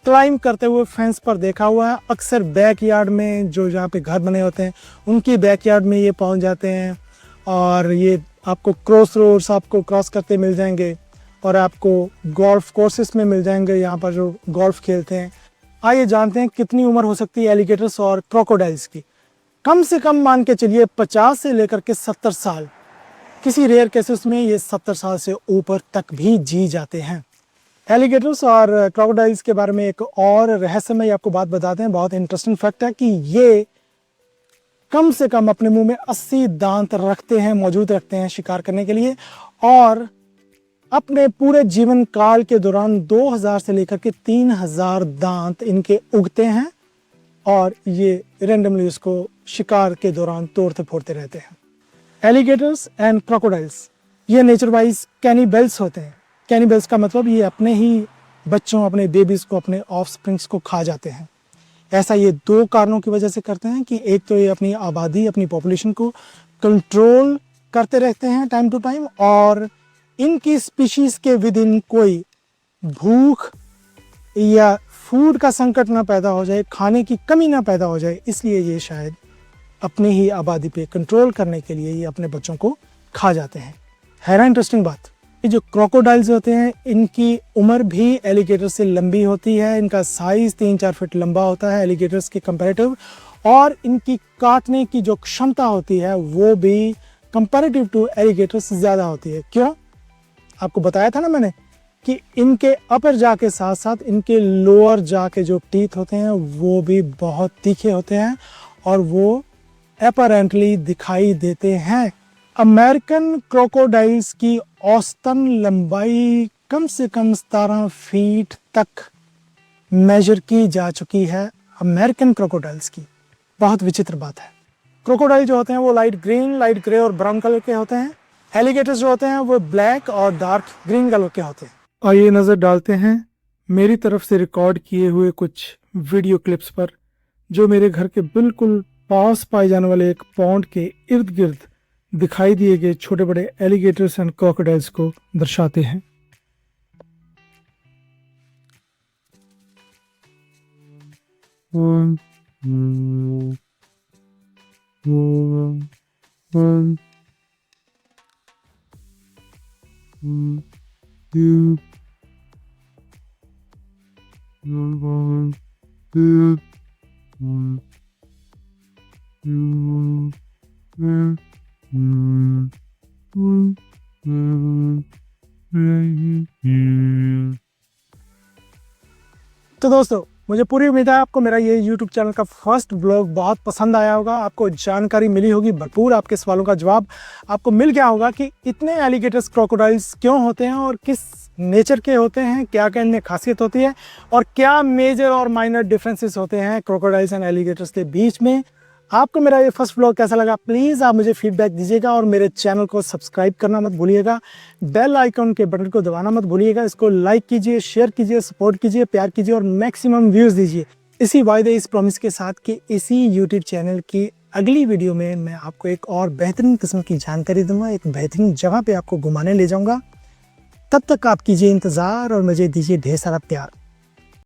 Climb करते हुए fence पर देखा हुआ है। अक्सर बैक यार्ड में जो जहाँ पे घर बने होते हैं उनकी बैक यार्ड में ये पहुँच जाते हैं और ये आपको क्रॉस रोड्स आपको क्रॉस करते मिल जाएंगे और आपको गोल्फ कोर्सेस में मिल जाएंगे, यहाँ पर जो गोल्फ खेलते हैं। आइए जानते हैं कितनी उम्र हो सकती है एलिगेटर्स और क्रोकोडाइल्स की। कम से कम मान के चलिए 50 से लेकर के 70 साल। किसी रेयर केसेस में ये 70 साल से ऊपर तक भी जी जाते हैं। एलिगेटर्स और क्रोकोडाइल्स के बारे में एक और रहस्यमय आपको बात बताते हैं, बहुत इंटरेस्टिंग फैक्ट है कि ये कम से कम अपने मुंह में 80 दांत रखते हैं, मौजूद रखते हैं शिकार करने के लिए, और अपने पूरे जीवन काल के दौरान 2000 से लेकर के 3000 दांत इनके उगते हैं और ये रेंडमली उसको शिकार के दौरान तोड़ते फोड़ते रहते हैं। एलिगेटर्स एंड क्रोकोडाइल्स ये नेचर वाइज कैनिबल्स होते हैं। कैनिबल्स का मतलब ये अपने ही बच्चों, अपने बेबीज को, अपने ऑफस्प्रिंग्स को खा जाते हैं। ऐसा ये दो कारणों की वजह से करते हैं कि एक तो ये अपनी आबादी, अपनी पॉपुलेशन को कंट्रोल करते रहते हैं टाइम टू टाइम, और इनकी स्पीशीज के विद इन कोई भूख या फूड का संकट ना पैदा हो जाए, खाने की कमी ना पैदा हो जाए, इसलिए ये शायद अपनी ही आबादी पे कंट्रोल करने के लिए ये अपने बच्चों को खा जाते हैं। है ना इंटरेस्टिंग बात। ये जो क्रोकोडाइल्स होते हैं इनकी उम्र भी एलिगेटर से लंबी होती है। इनका साइज 3-4 फीट लंबा होता है एलिगेटर्स के कंपैरेटिव, और इनकी काटने की जो क्षमता होती है वो भी कंपैरेटिव टू एलिगेटर्स ज़्यादा होती है। क्यों? आपको बताया था ना मैंने कि इनके अपर जा के साथ साथ इनके लोअर जा के जो टीथ होते हैं वो भी बहुत तीखे होते हैं और वो अपैरेंटली दिखाई देते हैं। अमेरिकन क्रोकोडाइल्स की औसतन लंबाई कम से कम 17 फीट तक मेजर की जा चुकी है अमेरिकन क्रोकोडाइल्स की। बहुत विचित्र बात है। क्रोकोडाइल जो होते हैं वो लाइट ग्रीन, लाइट ग्रे और ब्राउन कलर के होते हैं। एलिगेटर्स जो होते हैं वो ब्लैक और डार्क ग्रीन कलर के होते हैं। आइए नज़र डालते हैं मेरी तरफ से रिकॉर्ड किए हुए कुछ वीडियो क्लिप्स पर, जो मेरे घर के बिल्कुल पास पाए जाने वाले एक पॉन्ड के इर्द गिर्द दिखाई दिए गए छोटे बड़े एलिगेटर्स एंड क्रोकोडाइल्स को दर्शाते हैं। तो दोस्तों, मुझे पूरी उम्मीद है आपको मेरा ये YouTube चैनल का फर्स्ट ब्लॉग बहुत पसंद आया होगा। आपको जानकारी मिली होगी भरपूर, आपके सवालों का जवाब आपको मिल गया होगा कि इतने एलिगेटर्स क्रोकोडाइल्स क्यों होते हैं और किस नेचर के होते हैं, क्या क्या इनमें खासियत होती है और क्या मेजर और माइनर डिफरेंसेस होते हैं क्रोकोडाइल्स एंड एलिगेटर्स के बीच में। आपको मेरा ये फर्स्ट व्लॉग कैसा लगा, प्लीज़ आप मुझे फीडबैक दीजिएगा और मेरे चैनल को सब्सक्राइब करना मत भूलिएगा। बेल आइकन के बटन को दबाना मत भूलिएगा। इसको लाइक कीजिए, शेयर कीजिए, सपोर्ट कीजिए, प्यार कीजिए और मैक्सिमम व्यूज़ दीजिए। इसी वायदे, इस प्रॉमिस के साथ कि इसी यूट्यूब चैनल की अगली वीडियो में मैं आपको एक और बेहतरीन किस्म की जानकारी दूंगा, एक बेहतरीन जगह पर आपको घुमाने ले जाऊँगा। तब तक आप कीजिए इंतज़ार और मुझे दीजिए ढेर सारा प्यार।